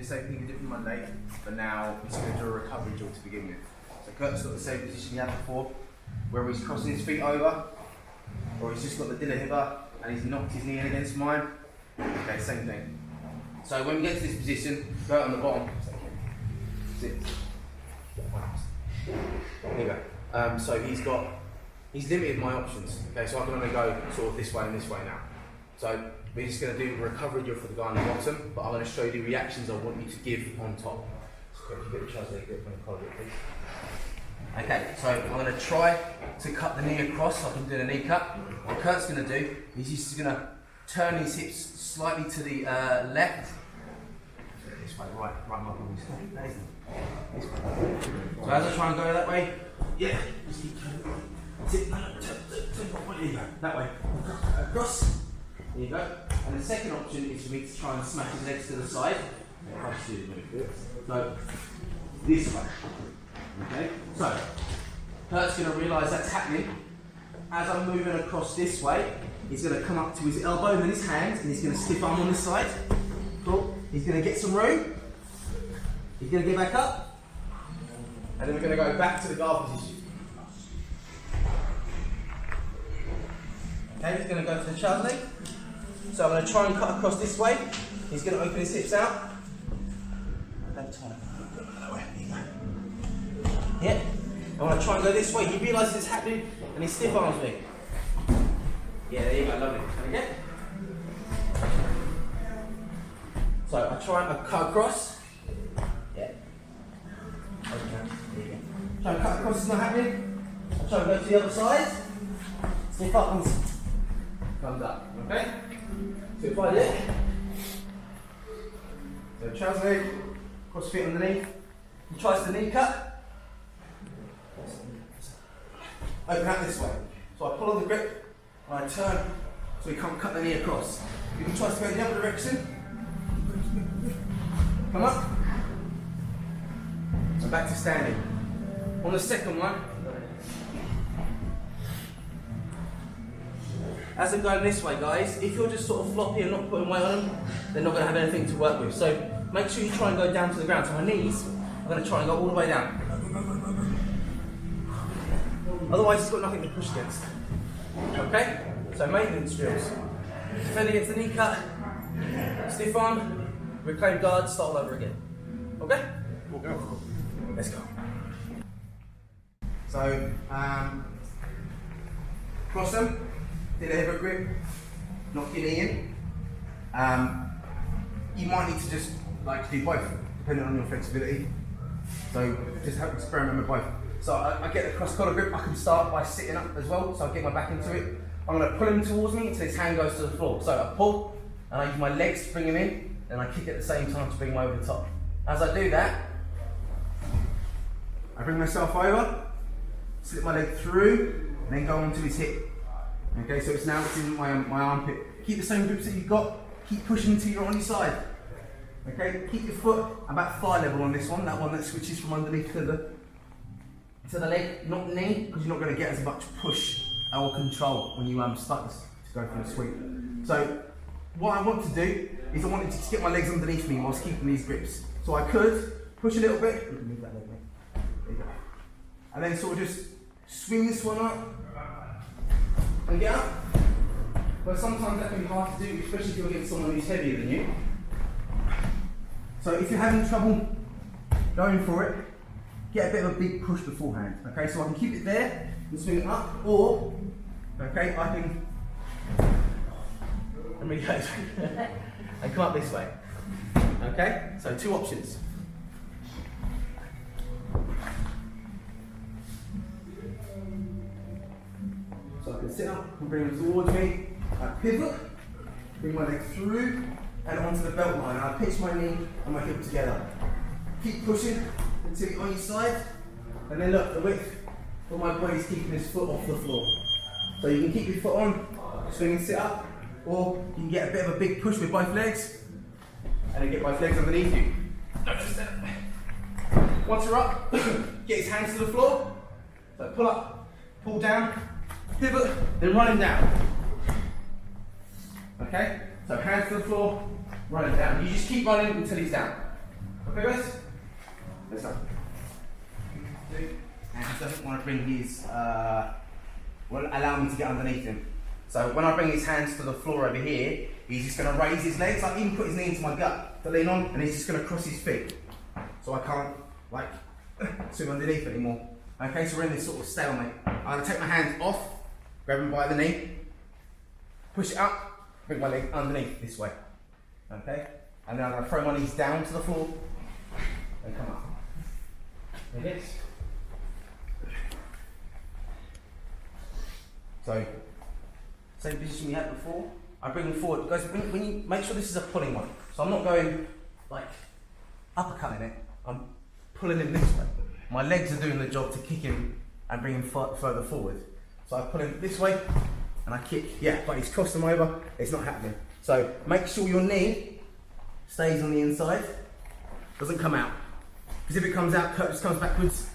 the same thing he did for Monday, but now he's going to do a recovery drill to begin with. So Kurt's got the same position he had before, where he's crossing his feet over, or he's just got the dinner hiver and he's knocked his knee in against mine. Okay, same thing. So when we get to this position, go out on the bottom. Sit. There you go. So he's limited my options. Okay, so I'm going to go sort of this way and this way now. So we're just going to do a recovery drill for the guy on the bottom, but I'm going to show you the reactions I want you to give on top. So if you get the translator grip on the collar, please. Okay, so I'm going to try to cut the knee across so I can do a knee cut. What Kurt's going to do is he's just going to turn his hips slightly to the left. This way, right, muscle. This way. So as I try and go that way, yeah, just keep turning. That's it. There you go. That way. Across. There you go. And the second option is for me to try and smash his legs to the side. So this way. Okay. So Kurt's going to realise that's happening. As I'm moving across this way, he's going to come up to his elbow and his hand, and he's going to stiff arm on this side. Cool. He's going to get some room. He's going to get back up. And then we're going to go back to the guard position. Okay, he's going to go to the child leg. So I'm going to try and cut across this way. He's going to open his hips out. That way. There you go. Yeah. I want to try and go this way. He realises it's happening and he stiff arms me. Yeah, there you go, lovely. Okay? So I try and cut across. Yeah. Okay. There you go. Try and cut across, it's not happening. I try and go to the other side. Stiff arms. Comes up. Okay? So if I lift. So child's leg, cross feet underneath. He tries the knee cut. Open out this way. So I pull on the grip and I turn so he can't cut the knee across. If he tries to go in the other direction, come up, and back to standing. On the second one, as I'm going this way, guys, if you're just sort of floppy and not putting weight on them, they're not going to have anything to work with. So make sure you try and go down to the ground. So my knees, I'm going to try and go all the way down. Otherwise, it's got nothing to push against. Okay? So maintenance drills. Defend against the knee cut, stiff arm, reclaim guard, start all over again. Okay? Let's go. So, cross them, did a hip grip, knock your knee in. You might need to just like do both, depending on your flexibility. So just have to experiment with both. So I get the cross collar grip. I can start by sitting up as well, so I get my back into it. I'm going to pull him towards me until his hand goes to the floor. So I pull, and I use my legs to bring him in, and I kick at the same time to bring him over the top. As I do that, I bring myself over, slip my leg through, and then go onto his hip. Okay, so it's in my armpit. Keep the same grips that you've got. Keep pushing until you're on your side. Okay, keep your foot about thigh level on this one. That one that switches from underneath to the leg, not the knee, because you're not going to get as much push or control when you start to go for a sweep. So what I want to do is I want to just get my legs underneath me whilst keeping these grips. So I could push a little bit. You can move that leg, mate. There you go. And then sort of just swing this one up and get up. But sometimes that can be hard to do, especially if you're against someone who's heavier than you. So if you're having trouble going for it, get a bit of a big push beforehand. Okay, so I can keep it there and swing it up, or okay, I can. Let me go. And come up this way. Okay, so two options. So I can sit up and bring them towards me. I pivot, bring my leg through and onto the belt line. I pitch my knee and my hip together. Keep pushing until you're on your side. And then look, the width for my body is keeping this foot off the floor. So you can keep your foot on, swing and sit up, or you can get a bit of a big push with both legs and then get both legs underneath you. Once you're up, get his hands to the floor. So pull up, pull down, pivot, then run him down. Okay? So hands to the floor, run him down. You just keep running until he's down. Okay guys? Let's go. And he doesn't want to bring his, won't allow me to get underneath him. So when I bring his hands to the floor over here, he's just going to raise his legs, like even put his knee into my gut to lean on, and he's just going to cross his feet. So I can't, like, swim underneath anymore. Okay, so we're in this sort of stalemate. I'm going to take my hands off, grab him by the knee, push it up, bring my leg underneath this way. Okay? And then I'm going to throw my knees down to the floor and come up. Like this. So, same position we had before. I bring them forward. Guys, when you make sure this is a pulling one. So I'm not going like uppercutting it. I'm pulling him this way. My legs are doing the job to kick him and bring him further forward. So I pull him this way and I kick. Yeah, but he's crossed them over. It's not happening. So make sure your knee stays on the inside. Doesn't come out. Because if it comes out, just comes backwards,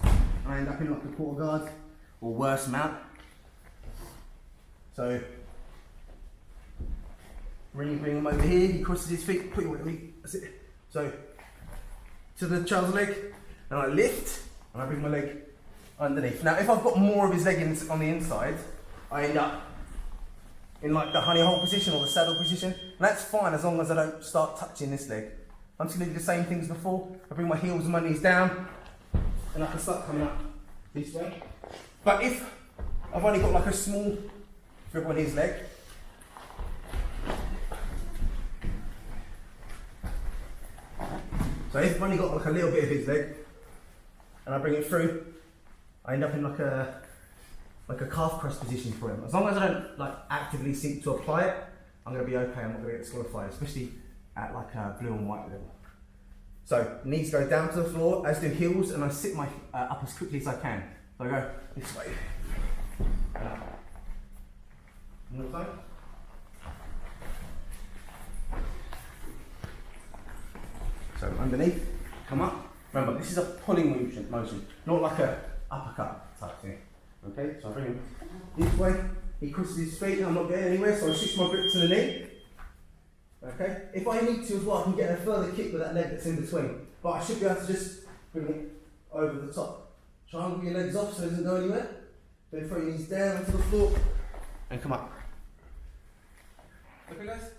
I end up in like a quarter guard or worse mount. So, bring him over here, he crosses his feet, put your weight on me, that's it. So, to the child's leg, and I lift, and I bring my leg underneath. Now, if I've got more of his leg on the inside, I end up in like the honey hole position or the saddle position, and that's fine as long as I don't start touching this leg. I'm just going to do the same things before. I bring my heels and my knees down, and I can start coming up this way. But if I've only got like a small grip on his leg, so if I've only got like a little bit of his leg, and I bring it through, I end up in like a calf press position for him. As long as I don't like actively seek to apply it, I'm going to be okay. I'm not going to get disqualified, especially at like a blue and white level. So knees go down to the floor, as do heels, and I sit my up as quickly as I can. So I go this way. One more time. So underneath, come up. Remember, this is a pulling motion, not like a uppercut type thing. Okay, so I bring him this way. He crosses his feet, and I'm not getting anywhere, so I switch my grip to the knee. Okay, if I need to as well, I can get a further kick with that leg that's in between. But I should be able to just bring it over the top. Triangle your legs off so it doesn't go anywhere. Then throw your knees down onto the floor and come up. Okay guys?